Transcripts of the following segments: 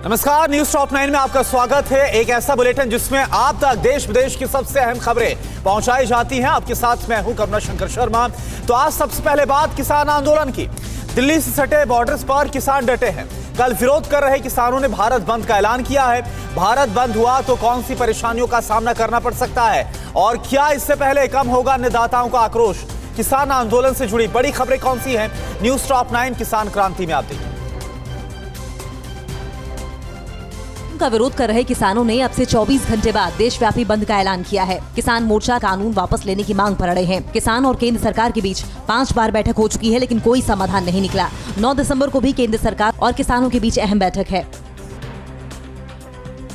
नमस्कार, news top 9 में आपका स्वागत है। एक ऐसा बुलेटिन जिसमें आप तक देश विदेश की सबसे अहम खबरें पहुंचाई जाती हैं। आपके साथ मैं हूं करुणा शंकर शर्मा। तो आज सबसे पहले बात किसान आंदोलन की। दिल्ली से सटे बॉर्डर्स पर किसान डटे हैं। कल विरोध कर रहे किसानों ने भारत बंद का ऐलान किया है। भारत बंद हुआ तो कौन सी परेशानियों का सामना करना पड़ सकता है और क्या इससे पहले कम होगा अन्नदाताओं का आक्रोश। किसान आंदोलन से जुड़ी बड़ी खबरें कौन सी हैं, न्यूज टॉप 9 किसान क्रांति में आप देखिए। का विरोध कर रहे किसानों ने अब से 24 घंटे बाद देशव्यापी बंद का ऐलान किया है। किसान मोर्चा कानून वापस लेने की मांग पर अड़े हैं। किसान और केंद्र सरकार के बीच 5 बार बैठक हो चुकी है, लेकिन कोई समाधान नहीं निकला। 9 दिसंबर को भी केंद्र सरकार और किसानों के बीच अहम बैठक है।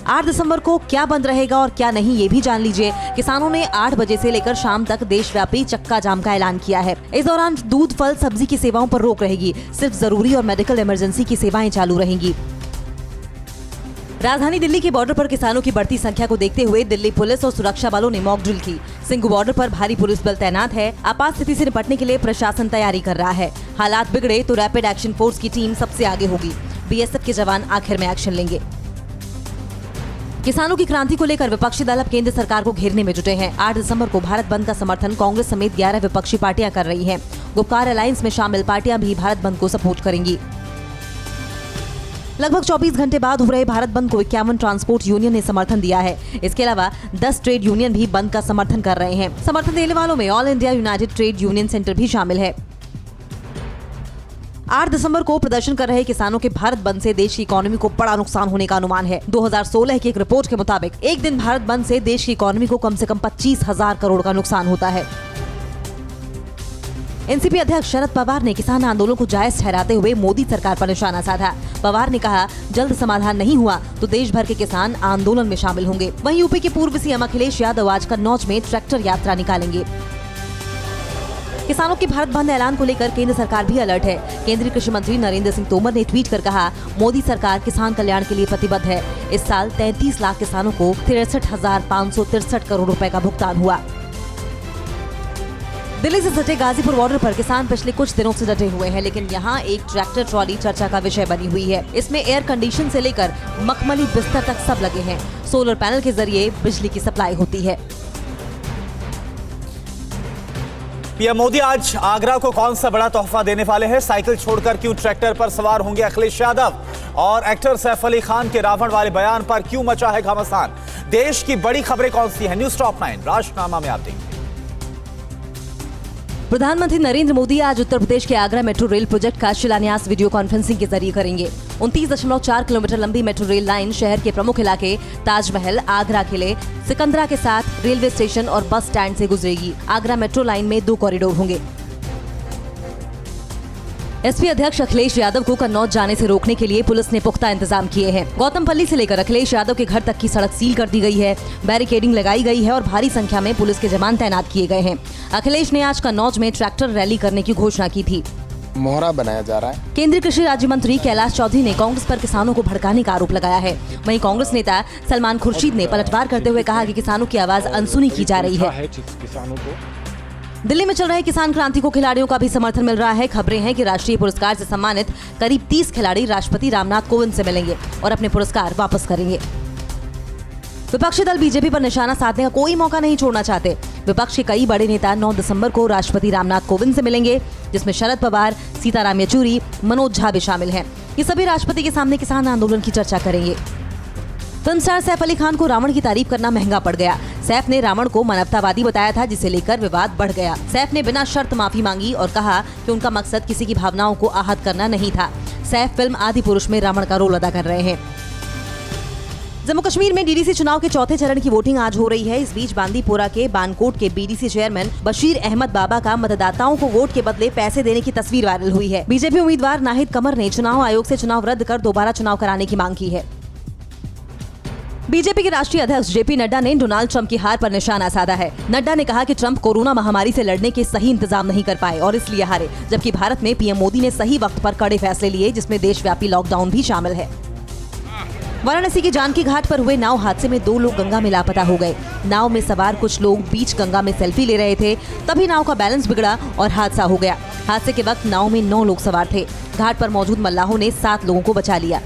8 दिसंबर को क्या बंद रहेगा और क्या नहीं, ये भी जान लीजिए। किसानों ने 8 बजे से लेकर शाम तक देशव्यापी चक्का जाम का ऐलान किया है। इस दौरान दूध, फल, सब्जी की सेवाओं पर रोक रहेगी। सिर्फ जरूरी और मेडिकल इमरजेंसी की सेवाएं चालू रहेंगी। राजधानी दिल्ली के बॉर्डर पर किसानों की बढ़ती संख्या को देखते हुए दिल्ली पुलिस और सुरक्षा बलों ने मॉक ड्रिल की। सिंघू बॉर्डर पर भारी पुलिस बल तैनात है। आपात स्थिति से निपटने के लिए प्रशासन तैयारी कर रहा है। हालात बिगड़े तो रैपिड एक्शन फोर्स की टीम सबसे आगे होगी। बीएसएफ के जवान आखिर में एक्शन लेंगे। किसानों की क्रांति को लेकर विपक्षी दल अब केंद्र सरकार को घेरने में जुटे हैं। 8 दिसंबर को भारत बंद का समर्थन कांग्रेस समेत 11 विपक्षी पार्टियां कर रही हैं। गुपकार अलायंस में शामिल पार्टियां भी भारत बंद को सपोर्ट करेंगी। लगभग 24 घंटे बाद हो रहे भारत बंद को 51 ट्रांसपोर्ट यूनियन ने समर्थन दिया है। इसके अलावा 10 ट्रेड यूनियन भी बंद का समर्थन कर रहे हैं। समर्थन देने वालों में all India United trade union centre भी शामिल है। 8 दिसंबर को प्रदर्शन कर रहे किसानों के भारत बंद से देश की इकोनॉमी को बड़ा नुकसान होने का अनुमान है। 2016 की एक रिपोर्ट के मुताबिक एक दिन भारत बंद से देश की इकोनॉमी को कम से कम 25,000 करोड़ का नुकसान होता है। एनसीपी अध्यक्ष शरद पवार ने किसान आंदोलन को जायज ठहराते हुए मोदी सरकार पर निशाना साधा। पवार ने कहा, जल्द समाधान नहीं हुआ तो देश भर के किसान आंदोलन में शामिल होंगे। वहीं यूपी के पूर्व सीएम अखिलेश यादव आज कन्नौज में ट्रैक्टर यात्रा निकालेंगे। किसानों के भारत बंद ऐलान को लेकर केंद्र सरकार भी अलर्ट है। केंद्रीय कृषि मंत्री नरेंद्र सिंह तोमर ने ट्वीट कर कहा, मोदी सरकार किसान कल्याण के लिए प्रतिबद्ध है। इस साल 33 लाख किसानों को 63,563 करोड़ रुपए का भुगतान हुआ। दिल्ली से सटे गाजीपुर बॉर्डर पर किसान पिछले कुछ दिनों से डटे हुए हैं, लेकिन यहाँ एक ट्रैक्टर ट्रॉली चर्चा का विषय बनी हुई है। इसमें एयर कंडीशन से लेकर मखमली बिस्तर तक सब लगे हैं। सोलर पैनल के जरिए बिजली की सप्लाई होती है। पीएम मोदी आज आगरा को कौन सा बड़ा तोहफा देने वाले हैं? साइकिल छोड़कर क्यों ट्रैक्टर पर सवार होंगे अखिलेश यादव? और एक्टर सैफ अली खान के रावण वाले बयान पर क्यों मचा है घमासान? देश की बड़ी खबरें कौन सी है, न्यूज टॉप 9 राष्ट्रनामा में आप देखेंगे। प्रधानमंत्री नरेंद्र मोदी आज उत्तर प्रदेश के आगरा मेट्रो रेल प्रोजेक्ट का शिलान्यास वीडियो कॉन्फ्रेंसिंग के जरिए करेंगे। 29.4 किलोमीटर लंबी मेट्रो रेल लाइन शहर के प्रमुख इलाके ताजमहल, आगरा किले, सिकंदरा के साथ रेलवे स्टेशन और बस स्टैंड से गुजरेगी। आगरा मेट्रो लाइन में 2 कॉरिडोर होंगे। एसपी अध्यक्ष अखिलेश यादव को कन्नौज जाने से रोकने के लिए पुलिस ने पुख्ता इंतजाम किए हैं। गौतमपल्ली से लेकर अखिलेश यादव के घर तक की सड़क सील कर दी गई है। बैरिकेडिंग लगाई गई है और भारी संख्या में पुलिस के जवान तैनात किए गए हैं। अखिलेश ने आज कन्नौज में ट्रैक्टर रैली करने की घोषणा की थी। मोहरा बनाया जा रहा है। केंद्रीय कृषि राज्य मंत्री कैलाश चौधरी ने कांग्रेस पर किसानों को भड़काने का आरोप लगाया है। वहीं कांग्रेस नेता सलमान खुर्शीद ने पलटवार करते हुए कहा कि किसानों की आवाज अनसुनी की जा रही है। दिल्ली में चल रहे किसान क्रांति को खिलाड़ियों का भी समर्थन मिल रहा है। खबरें हैं कि राष्ट्रीय पुरस्कार से सम्मानित करीब 30 खिलाड़ी राष्ट्रपति रामनाथ कोविंद से मिलेंगे और अपने पुरस्कार वापस करेंगे। विपक्षी दल बीजेपी पर निशाना साधने का कोई मौका नहीं छोड़ना चाहते। विपक्ष के कई बड़े नेता 9 दिसंबर को राष्ट्रपति रामनाथ कोविंद से मिलेंगे, जिसमें शरद पवार, सीताराम येचुरी, मनोज झा भी शामिल हैं। ये सभी राष्ट्रपति के सामने किसान आंदोलन की चर्चा करेंगे। फिल्म स्टार सैफ अली खान को रावण की तारीफ करना महंगा पड़ गया। सैफ ने रावण को मानवतावादी बताया था, जिसे लेकर विवाद बढ़ गया। सैफ ने बिना शर्त माफी मांगी और कहा कि उनका मकसद किसी की भावनाओं को आहत करना नहीं था। सैफ फिल्म आदि पुरुष में रावण का रोल अदा कर रहे हैं। जम्मू कश्मीर में डीडीसी चुनाव के चौथे चरण की वोटिंग आज हो रही है। इस बीच बांदीपोरा के बानकोट के बीडीसी चेयरमैन बशीर अहमद बाबा का मतदाताओं को वोट के बदले पैसे देने की तस्वीर वायरल हुई है। बीजेपी उम्मीदवार नाहिद कमर ने चुनाव आयोग से चुनाव रद्द कर दोबारा चुनाव कराने की मांग की है। बीजेपी के राष्ट्रीय अध्यक्ष जेपी नड्डा ने डोनाल्ड ट्रंप की हार पर निशाना साधा है। नड्डा ने कहा कि ट्रंप कोरोना महामारी से लड़ने के सही इंतजाम नहीं कर पाए और इसलिए हारे, जबकि भारत में पीएम मोदी ने सही वक्त पर कड़े फैसले लिए, जिसमें देशव्यापी लॉकडाउन भी शामिल है। वाराणसी की जानकी घाट पर हुए नाव हादसे में 2 लोग गंगा में लापता हो गए। नाव में सवार कुछ लोग बीच गंगा में सेल्फी ले रहे थे, तभी नाव का बैलेंस बिगड़ा और हादसा हो गया। हादसे के वक्त नाव में 9 लोग सवार थे। घाट पर मौजूद मल्लाहों ने 7 लोगों को बचा लिया।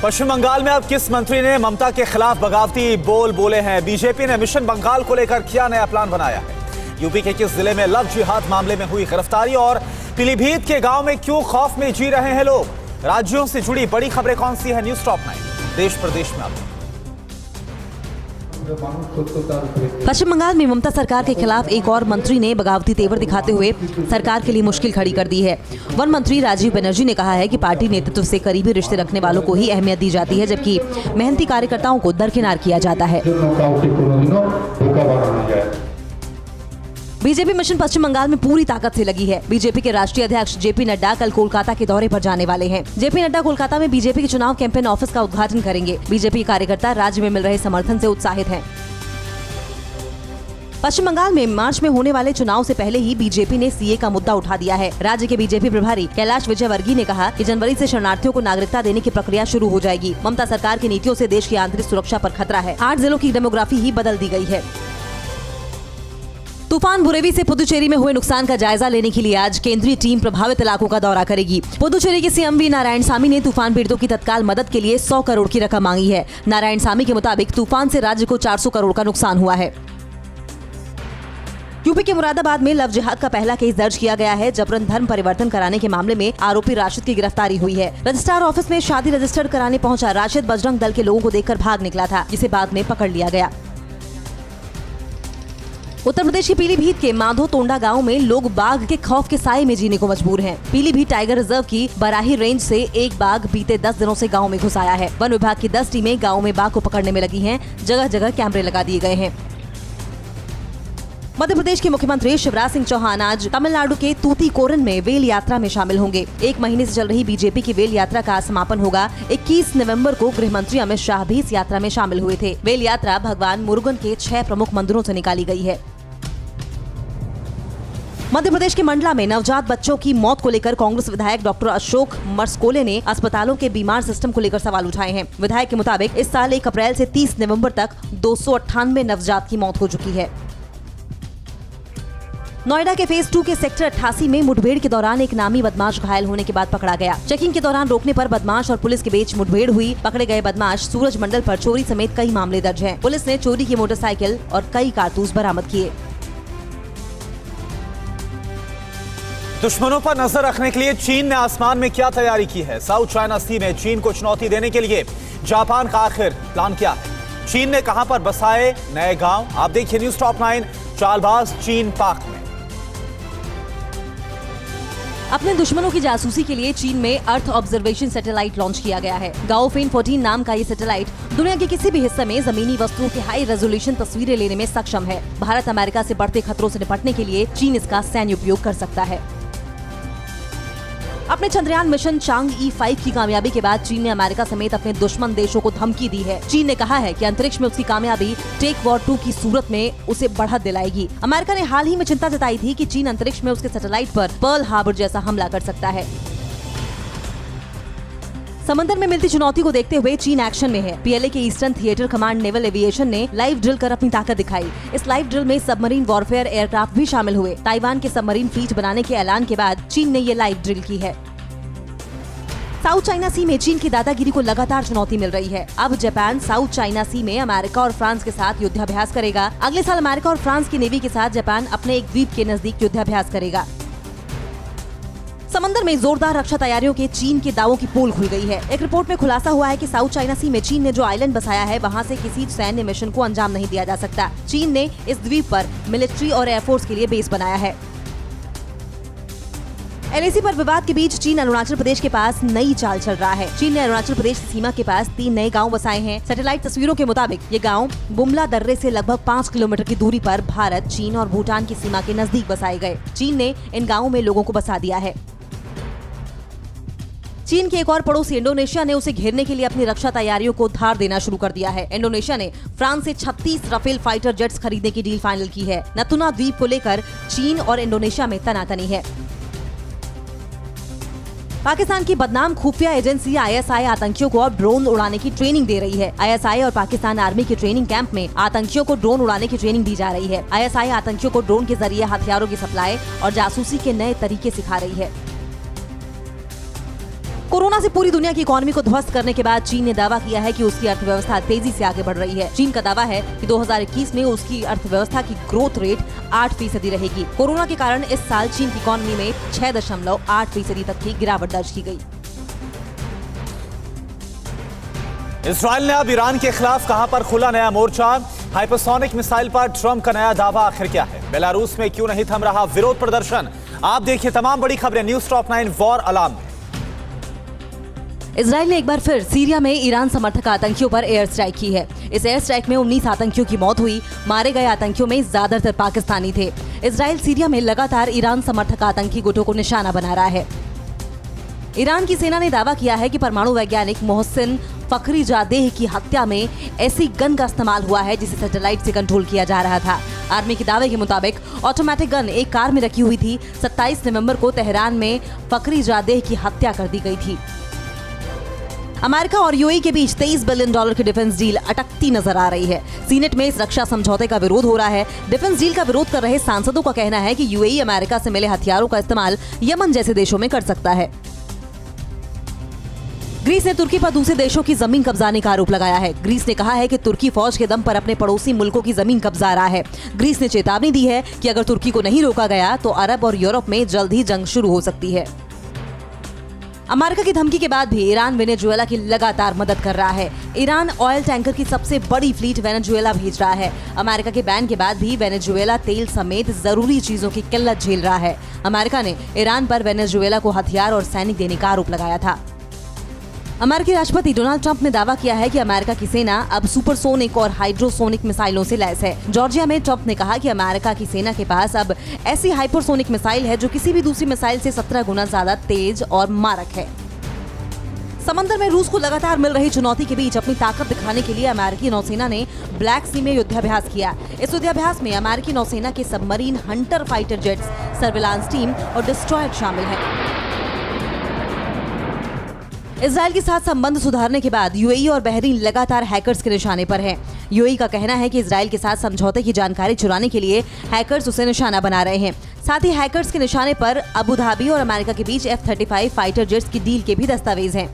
पश्चिम बंगाल में अब किस मंत्री ने ममता के खिलाफ बगावती बोल बोले हैं? बीजेपी ने मिशन बंगाल को लेकर क्या नया प्लान बनाया है? यूपी के किस जिले में लव जिहाद मामले में हुई गिरफ्तारी और पीलीभीत के गांव में क्यों खौफ में जी रहे हैं लोग? राज्यों से जुड़ी बड़ी खबरें कौन सी है? न्यूज टॉप 9 देश प्रदेश में आप। पश्चिम बंगाल में ममता सरकार के खिलाफ एक और मंत्री ने बगावती तेवर दिखाते हुए सरकार के लिए मुश्किल खड़ी कर दी है। वन मंत्री राजीव बनर्जी ने कहा है कि पार्टी नेतृत्व से करीबी रिश्ते रखने वालों को ही अहमियत दी जाती है, जबकि मेहनती कार्यकर्ताओं को दरकिनार किया जाता है। बीजेपी मिशन पश्चिम बंगाल में पूरी ताकत से लगी है। बीजेपी के राष्ट्रीय अध्यक्ष जेपी नड्डा कल कोलकाता के दौरे पर जाने वाले हैं। जेपी नड्डा कोलकाता में बीजेपी के चुनाव कैंपेन ऑफिस का उद्घाटन करेंगे। बीजेपी कार्यकर्ता राज्य में मिल रहे समर्थन से उत्साहित हैं। पश्चिम बंगाल में मार्च में होने वाले चुनाव से पहले ही बीजेपी ने सीए का मुद्दा उठा दिया है। राज्य के बीजेपी प्रभारी कैलाश विजयवर्गीय ने कहा कि जनवरी से शरणार्थियों को नागरिकता देने की प्रक्रिया शुरू हो जाएगी। ममता सरकार की नीतियों से देश की आंतरिक सुरक्षा पर खतरा है। 8 जिलों की डेमोग्राफी ही बदल दी गई है। तूफान बुरेवी से पुदुचेरी में हुए नुकसान का जायजा लेने के लिए आज केंद्रीय टीम प्रभावित इलाकों का दौरा करेगी। पुदुचेरी के सीएम वी नारायणसामी ने तूफान पीड़ितों की तत्काल मदद के लिए 100 करोड़ की रकम मांगी है। नारायणसामी के मुताबिक तूफान से राज्य को 400 करोड़ का नुकसान हुआ है। यूपी के मुरादाबाद में लव जिहाद का पहला केस दर्ज किया गया है। जबरन धर्म परिवर्तन कराने के मामले में आरोपी राशिद की गिरफ्तारी हुई है। रजिस्ट्रार ऑफिस में शादी रजिस्टर्ड कराने पहुंचा राशिद बजरंग दल के लोगों को देखकर भाग निकला था, जिसे बाद में पकड़ लिया गया। उत्तर प्रदेश के पीलीभीत के माधो तोंडा गांव में लोग बाघ के खौफ के साए में जीने को मजबूर हैं। पीलीभीत टाइगर रिजर्व की बराही रेंज से एक बाघ बीते 10 दिनों से गांव में घुस आया है। वन विभाग की 10 टीमें गांव में बाघ को पकड़ने में लगी हैं। जगह जगह कैमरे लगा दिए गए हैं। मध्य प्रदेश के मुख्यमंत्री शिवराज सिंह चौहान आज तमिलनाडु के तूतीकोरन में वेल यात्रा में शामिल होंगे। 1 महीने से चल रही बीजेपी की वेल यात्रा का समापन होगा। 21 नवंबर को गृह मंत्री अमित शाह भी इस यात्रा में शामिल हुए थे। वेल यात्रा भगवान मुरुगन के 6 प्रमुख मंदिरों से निकाली गई है। मध्य प्रदेश के मंडला में नवजात बच्चों की मौत को लेकर कांग्रेस विधायक डॉक्टर अशोक मरसकोले ने अस्पतालों के बीमार सिस्टम को लेकर सवाल उठाए हैं। विधायक के मुताबिक इस साल 1 अप्रैल से 30 नवंबर तक 298 नवजात की मौत हो चुकी है। नोएडा के फेज 2 के सेक्टर 88 में मुठभेड़ के दौरान एक नामी बदमाश घायल होने के बाद पकड़ा गया। चेकिंग के दौरान रोकने पर बदमाश और पुलिस के बीच मुठभेड़ हुई। पकड़े गए बदमाश सूरज मंडल पर चोरी समेत कई मामले दर्ज हैं। पुलिस ने चोरी की मोटरसाइकिल और कई कारतूस बरामद किए। दुश्मनों पर नजर रखने के लिए चीन ने आसमान में क्या तैयारी की है? साउथ चाइना सी में चीन को चुनौती देने के लिए जापान का आखिर प्लान क्या है? चीन ने कहां पर बसाए नए गांव? आप देखिए न्यूज टॉप 9 चालबाज चीन पाक में। अपने दुश्मनों की जासूसी के लिए चीन में अर्थ ऑब्जर्वेशन सैटेलाइट लॉन्च किया गया है। गाओफेन 14 नाम का ये सैटेलाइट दुनिया के किसी भी हिस्से में जमीनी वस्तुओं की हाई रेजोल्यूशन तस्वीरें लेने में सक्षम है। भारत अमेरिका से बढ़ते खतरों से निपटने के लिए चीन इसका सैन्य उपयोग कर सकता है। अपने चंद्रयान मिशन चांग-ई 5 की कामयाबी के बाद चीन ने अमेरिका समेत अपने दुश्मन देशों को धमकी दी है। चीन ने कहा है कि अंतरिक्ष में उसकी कामयाबी टेक वॉर 2 की सूरत में उसे बढ़त दिलाएगी। अमेरिका ने हाल ही में चिंता जताई थी कि चीन अंतरिक्ष में उसके सैटेलाइट पर पर्ल हार्बर जैसा हमला कर सकता है। समंदर में मिलती चुनौती को देखते हुए चीन एक्शन में है। पीएलए के eastern theatre command naval aviation ने लाइव ड्रिल कर अपनी ताकत दिखाई। इस लाइव ड्रिल में सबमरीन वॉरफेयर एयरक्राफ्ट भी शामिल हुए। ताइवान के सबमरीन फ्लीट बनाने के ऐलान के बाद चीन ने ये लाइव ड्रिल की है। साउथ चाइना सी में चीन की दादागिरी को लगातार चुनौती मिल रही है। अब जापान साउथ चाइना सी में अमेरिका और फ्रांस के साथ युद्धाभ्यास करेगा। अगले साल अमेरिका और फ्रांस की नेवी के साथ जापान अपने एक द्वीप के नजदीक युद्धाभ्यास करेगा। समंदर में जोरदार रक्षा तैयारियों के चीन के दावों की पोल खुल गई है। एक रिपोर्ट में खुलासा हुआ है कि साउथ चाइना सी में चीन ने जो आइलैंड बसाया है, वहां से किसी सैन्य मिशन को अंजाम नहीं दिया जा सकता। चीन ने इस द्वीप पर मिलिट्री और एयरफोर्स के लिए बेस बनाया है। एलएसी पर विवाद के बीच चीन अरुणाचल प्रदेश के पास नई चाल चल रहा है। चीन ने अरुणाचल प्रदेश सीमा के पास 3 नए गांव बसाए हैं। सैटेलाइट तस्वीरों के मुताबिक ये गांव बुमला दर्रे से लगभग 5 किलोमीटर की दूरी पर भारत, चीन और भूटान की सीमा के नजदीक बसाए गए। चीन ने इन गांवों में लोगों को बसा दिया है। चीन के एक और पड़ोसी इंडोनेशिया ने उसे घेरने के लिए अपनी रक्षा तैयारियों को धार देना शुरू कर दिया है। इंडोनेशिया ने फ्रांस से 36 राफेल फाइटर जेट्स खरीदने की डील फाइनल की है। नतुना द्वीप को लेकर चीन और इंडोनेशिया में तनातनी है। पाकिस्तान की बदनाम खुफिया एजेंसी आईएसआई आतंकियों को अब ड्रोन उड़ाने की ट्रेनिंग दे रही है। आईएसआई और पाकिस्तान आर्मी के ट्रेनिंग कैंप में आतंकियों को ड्रोन उड़ाने की ट्रेनिंग दी जा रही है। आईएसआई आतंकियों को ड्रोन के जरिए हथियारों की सप्लाई और जासूसी के नए तरीके सिखा रही है। कोरोना से पूरी दुनिया की इकोनॉमी को ध्वस्त करने के बाद चीन ने दावा किया है कि उसकी अर्थव्यवस्था तेजी से आगे बढ़ रही है। चीन का दावा है कि 2021 में उसकी अर्थव्यवस्था की ग्रोथ रेट 8% रहेगी। कोरोना के कारण इस साल चीन की इकोनॉमी में 6.8% तक की गिरावट दर्ज की गई। इजराइल ने अब ईरान के खिलाफ कहां पर खुला नया मोर्चा? हाइपरसोनिक मिसाइल पर ट्रंप का नया दावा आखिर क्या है? बेलारूस में क्यों नहीं थम रहा विरोध प्रदर्शन? आप देखिए तमाम बड़ी खबरें news top 9 war alarm. Israel ने एक बार फिर सीरिया में ईरान समर्थक आतंकियों पर एयर स्ट्राइक की है। इस एयर स्ट्राइक में 19 आतंकियों की मौत हुई। मारे गए आतंकियों में ज्यादातर पाकिस्तानी थे। इजराइल सीरिया में लगातार ईरान समर्थक आतंकी गुटों को निशाना बना रहा है। ईरान की सेना ने दावा किया है कि परमाणु वैज्ञानिक मोहसिन फखरीजादेह की हत्या में ऐसी गन का इस्तेमाल हुआ है जिसे सैटेलाइट से कंट्रोल किया जा रहा था। आर्मी के दावे के मुताबिक ऑटोमेटिक गन एक कार में रखी हुई थी। 27 नवंबर को तेहरान में फखरीजादेह की हत्या कर दी गई थी। अमेरिका और यूएई के बीच $23 बिलियन की डिफेंस डील अटकती नजर आ रही है। सीनेट में इस रक्षा समझौते का विरोध हो रहा है। डिफेंस डील का विरोध कर रहे सांसदों का कहना है कि यूएई अमेरिका से मिले हथियारों का इस्तेमाल यमन जैसे देशों में कर सकता है। ग्रीस ने तुर्की पर दूसरे देशों की जमीन कब्जाने का आरोप लगाया है। ग्रीस ने कहा है कि तुर्की फौज के दम पर अपने पड़ोसी मुल्कों की जमीन कब्जा रहा है। ग्रीस ने चेतावनी दी है कि अगर तुर्की को नहीं रोका गया तो अरब और यूरोप में जल्द ही जंग शुरू हो सकती है। अमेरिका की धमकी के बाद भी ईरान वेनेजुएला की लगातार मदद कर रहा है। ईरान ऑयल टैंकर की सबसे बड़ी फ्लीट वेनेजुएला भेज रहा है। अमेरिका के बैन के बाद भी वेनेजुएला तेल समेत जरूरी चीजों की किल्लत झेल रहा है। अमेरिका ने ईरान पर वेनेजुएला को हथियार और सैनिक देने का आरोप लगाया था। अमेरिकी राष्ट्रपति डोनाल्ड ट्रंप ने दावा किया है कि अमेरिका की सेना अब सुपरसोनिक और हाइड्रोसोनिक मिसाइलों से लैस है। जॉर्जिया में ट्रंप ने कहा कि अमेरिका की सेना के पास अब ऐसी हाइपरसोनिक मिसाइल है जो किसी भी दूसरी मिसाइल से 17 गुना ज्यादा तेज और मारक है। समंदर में रूस को लगातार मिल रही चुनौती के बीच अपनी ताकत दिखाने के लिए अमेरिकी नौसेना ने ब्लैक सी में युद्धाभ्यास किया। इस युद्धाभ्यास में अमेरिकी नौसेना के submarine, Hunter fighter jets, surveillance team और डिस्ट्रॉयर शामिल हैं। इजराइल के साथ संबंध सुधारने के बाद यूएई और बहरीन लगातार हैकर्स के निशाने पर हैं। यूएई का कहना है कि इजराइल के साथ समझौते की जानकारी चुराने के लिए हैकर्स उसे निशाना बना रहे हैं। साथ ही हैकर्स के निशाने पर अबू धाबी और अमेरिका के बीच F-35 फाइटर जेट्स की डील के भी दस्तावेज हैं।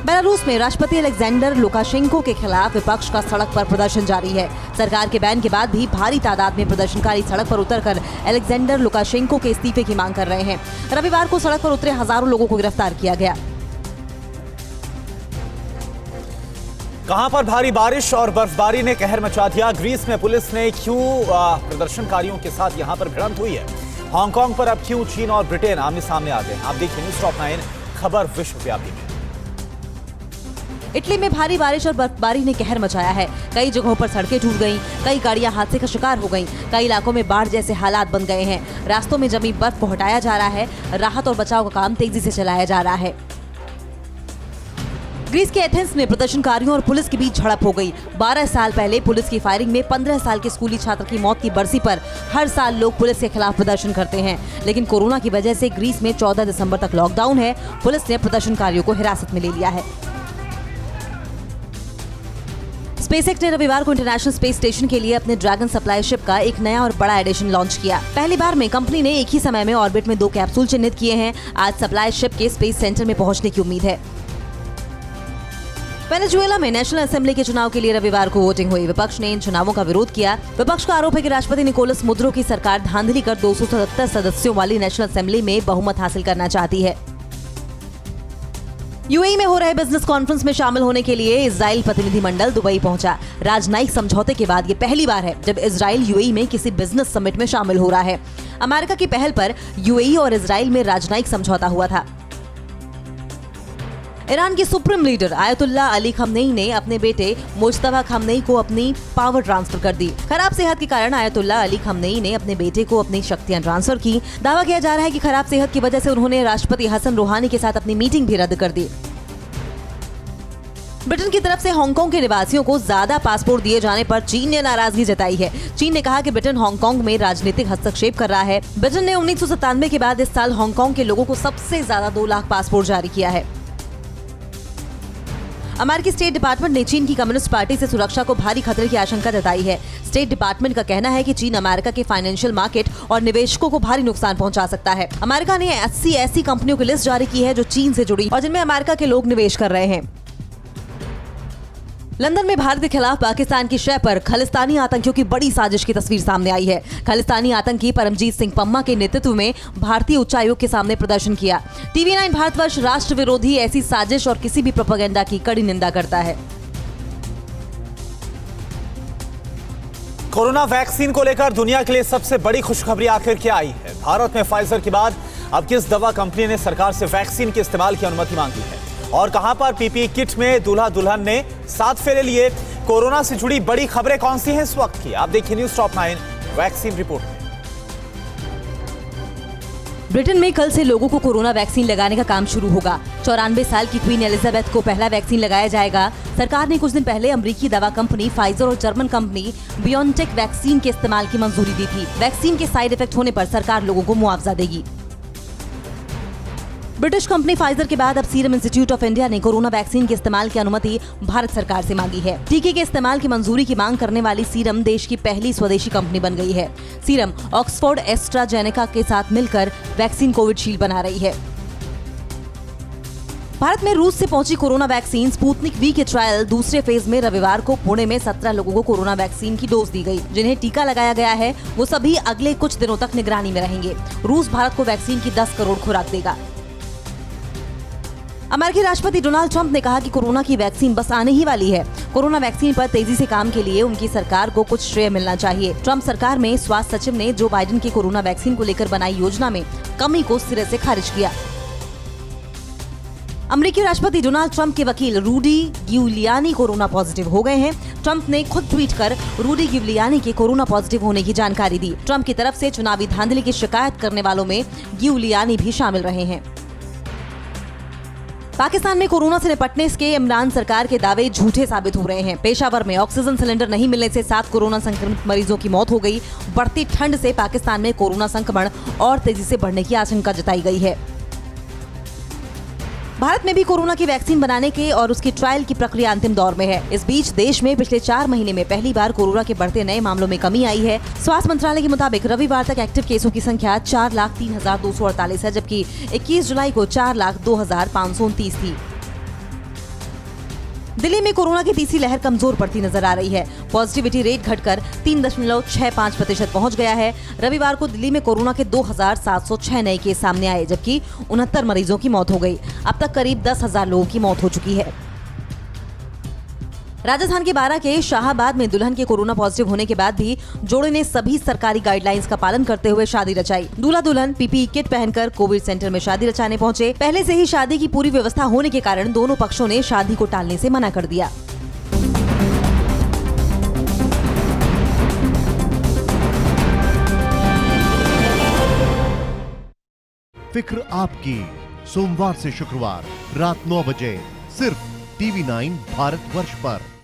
बेलारूस में राष्ट्रपति अलेक्जेंडर लुकाशेंको के खिलाफ विपक्ष का सड़क पर प्रदर्शन जारी है। सरकार के बैन के बाद भी भारी तादाद में प्रदर्शनकारी सड़क पर उतरकर अलेक्जेंडर लुकाशेंको के इस्तीफे की मांग कर रहे हैं। रविवार को सड़क पर उतरे हजारों लोगों को गिरफ्तार किया गया। कहां पर भारी बारिश और बर्फबारी ने कहर मचा दिया? ग्रीस में पुलिस ने क्यों प्रदर्शनकारियों के साथ यहां पर भिड़ंत हुई है? हांगकांग पर अब क्यों चीन और ब्रिटेन आमने सामने आ गए? आप देखिए न्यूज़ टॉप 9 खबर विश्वव्यापी में। इटली में भारी बारिश और बर्फबारी ने कहर मचाया है। कई जगहों पर सड़कें टूट गईं, कई गाड़ियां हादसे का शिकार हो गईं, कई इलाकों में बाढ़ जैसे हालात बन गए हैं। रास्तों में जमी बर्फ को हटाया जा रहा है। राहत और बचाव का काम तेजी से चलाया जा रहा है। ग्रीस के एथेंस में प्रदर्शनकारियों और पुलिस के बीच झड़प हो गई। 12 साल पहले पुलिस की फायरिंग में 15 साल के स्कूली छात्र की मौत की बरसी पर हर साल लोग पुलिस के खिलाफ प्रदर्शन करते हैं, लेकिन कोरोना की वजह से ग्रीस में 14 दिसंबर तक लॉकडाउन है। पुलिस ने प्रदर्शनकारियों को हिरासत में ले लिया है। स्पेसएक्स ने रविवार को इंटरनेशनल स्पेस स्टेशन के लिए अपने ड्रैगन सप्लाई शिप का एक नया और बड़ा एडिशन लॉन्च किया। पहली बार में कंपनी ने एक ही समय में ऑर्बिट में 2 कैप्सूल चिन्हित किए हैं। आज सप्लाई शिप के स्पेस सेंटर में पहुंचने की उम्मीद है। वेनेजुएला में नेशनल असेंबली के चुनाव के लिए रविवार को वोटिंग हुई। विपक्ष ने इन चुनावों का विरोध किया। विपक्ष का आरोप है कि राष्ट्रपति निकोलस मदुरो की सरकार धांधली कर 277 सदस्यों वाली नेशनल असेंबली में बहुमत हासिल करना चाहती है। यूएई में हो रहे बिजनेस कॉन्फ्रेंस में शामिल होने के लिए इजराइल प्रतिनिधिमंडल दुबई पहुंचा। राजनयिक समझौते के बाद ये पहली बार है जब इजराइल यूएई में किसी बिजनेस समिट में शामिल हो रहा है। अमेरिका की पहल पर यूएई और इजराइल में राजनयिक समझौता हुआ था। ईरान के supreme leader ayatollah Ali Khamenei ने अपने बेटे मुज्तबा खमनेई को अपनी पावर ट्रांसफर कर दी। खराब सेहत के कारण आयतुल्ला अली खमनेई ने अपने बेटे को अपनी शक्तियां ट्रांसफर की। दावा किया जा रहा है कि खराब सेहत की वजह से उन्होंने राष्ट्रपति हसन रूहानी के साथ अपनी मीटिंग भी रद्द कर दी। ब्रिटेन की तरफ से हांगकांग के निवासियों को ज्यादा पासपोर्ट दिए जाने पर चीन ने नाराजगी जताई है। चीन ने कहा कि ब्रिटेन हांगकांग में राजनीतिक हस्तक्षेप कर रहा है। ब्रिटेन ने 1997 के बाद इस साल हांगकांग के लोगों को सबसे ज्यादा 2 लाख पासपोर्ट जारी किया है। अमेरिकी स्टेट डिपार्टमेंट ने चीन की कम्युनिस्ट पार्टी से सुरक्षा को भारी खतरे की आशंका जताई है। स्टेट डिपार्टमेंट का कहना है कि चीन अमेरिका के फाइनेंशियल मार्केट और निवेशकों को भारी नुकसान पहुंचा सकता है। अमेरिका ने 80 ऐसी कंपनियों की लिस्ट जारी की है जो चीन से जुड़ी और जिनमें अमेरिका के लोग निवेश कर रहे हैं। लंदन में भारत के खिलाफ पाकिस्तान की शय पर खालिस्तानी आतंकियों की बड़ी साजिश की तस्वीर सामने आई है। खालिस्तानी आतंकी परमजीत सिंह पम्मा के नेतृत्व में भारतीय उच्चायोग के सामने प्रदर्शन किया। TV9 भारतवर्ष राष्ट्र विरोधी ऐसी साजिश और किसी भी प्रोपेगेंडा की कड़ी निंदा करता है। कोरोना वैक्सीन को लेकर दुनिया के लिए सबसे बड़ी खुशखबरी आखिर क्या आई है? भारत में फाइजर के बाद अब किस दवा कंपनी ने सरकार से वैक्सीन के इस्तेमाल की अनुमति मांगी है और कहां पर पीपीई किट में दूल्हा दुल्हन ने 7 फेरे लिए? कोरोना से जुड़ी बड़ी खबरें कौन सी हैं इस वक्त की? आप देखिए न्यूज़ टॉप 9 वैक्सीन रिपोर्ट में। ब्रिटेन में कल से लोगों को कोरोना वैक्सीन लगाने का काम शुरू होगा। 94 साल की क्वीन एलिजाबेथ को पहला वैक्सीन लगाया जाएगा। सरकार ने कुछ दिन पहले अमेरिकी दवा कंपनी फाइजर और जर्मन कंपनी बियोनटेक वैक्सीन के इस्तेमाल की मंजूरी दी थी। वैक्सीन के साइड इफेक्ट होने पर सरकार लोगों को मुआवजा देगी। ब्रिटिश कंपनी फाइजर के बाद अब सीरम इंस्टीट्यूट ऑफ इंडिया ने कोरोना वैक्सीन के इस्तेमाल की अनुमति भारत सरकार से मांगी है। टीके के इस्तेमाल की मंजूरी की मांग करने वाली सीरम देश की पहली स्वदेशी कंपनी बन गई है। सीरम ऑक्सफोर्ड एस्ट्राजेनेका के साथ मिलकर वैक्सीन कोविशील्ड बना रही है। भारत में रूस से पहुंची कोरोना वैक्सीन स्पुतनिक वी के ट्रायल दूसरे फेज में रविवार को पुणे में 17 लोगों को कोरोना वैक्सीन की डोज दी गई। जिन्हें टीका लगाया गया है वो सभी अगले कुछ दिनों तक निगरानी में रहेंगे। रूस भारत को वैक्सीन की 10 करोड़ खुराक देगा। अमेरिकी राष्ट्रपति डोनाल्ड ट्रंप ने कहा कि कोरोना की वैक्सीन बस आने ही वाली है। कोरोना वैक्सीन पर तेजी से काम के लिए उनकी सरकार को कुछ श्रेय मिलना चाहिए। ट्रंप सरकार में स्वास्थ्य सचिव ने जो बाइडेन की कोरोना वैक्सीन को लेकर बनाई योजना में कमी को सिरे से खारिज किया। अमेरिकी राष्ट्रपति डोनाल्ड ट्रंप के वकील रूडी गिउलियानी कोरोना पॉजिटिव हो गए हैं। ट्रंप ने खुद ट्वीट कर रूडी गिउलियानी के कोरोना पॉजिटिव होने की जानकारी दी। ट्रंप की तरफ से चुनावी धांधली की शिकायत करने वालों में गिउलियानी भी शामिल रहे हैं। पाकिस्तान में कोरोना से निपटने के इमरान सरकार के दावे झूठे साबित हो रहे हैं। पेशावर में ऑक्सीजन सिलेंडर नहीं मिलने से 7 कोरोना संक्रमित मरीजों की मौत हो गई। बढ़ती ठंड से पाकिस्तान में कोरोना संक्रमण और तेजी से बढ़ने की आशंका जताई गई है। भारत में भी कोरोना की वैक्सीन बनाने के और उसकी ट्रायल की प्रक्रिया अंतिम दौर में है। इस बीच देश में पिछले 4 महीने में पहली बार कोरोना के बढ़ते नए मामलों में कमी आई है। स्वास्थ्य मंत्रालय के मुताबिक रविवार तक एक्टिव केसों की संख्या 4,03,248 है, जबकि 21 जुलाई को 4,02,529 थी। दिल्ली में कोरोना की तीसरी लहर कमजोर पड़ती नजर आ रही है। पॉजिटिविटी रेट घटकर 3.65% पहुंच गया है। रविवार को दिल्ली में कोरोना के 2,706 नए केस सामने आए, जबकि 69 मरीजों की मौत हो गई। अब तक करीब 10,000 लोगों की मौत हो चुकी है। राजस्थान के 12 के शाहाबाद में दुल्हन के कोरोना पॉजिटिव होने के बाद भी जोड़े ने सभी सरकारी गाइडलाइंस का पालन करते हुए शादी रचाई। दूल्हा दुल्हन पीपीई किट पहनकर कोविड सेंटर में शादी रचाने पहुंचे। पहले से ही शादी की पूरी व्यवस्था होने के कारण दोनों पक्षों ने शादी को टालने से मना कर दिया। फिक्र आपकी सोमवार से शुक्रवार रात 9 बजे सिर्फ TV9 भारतवर्ष पर।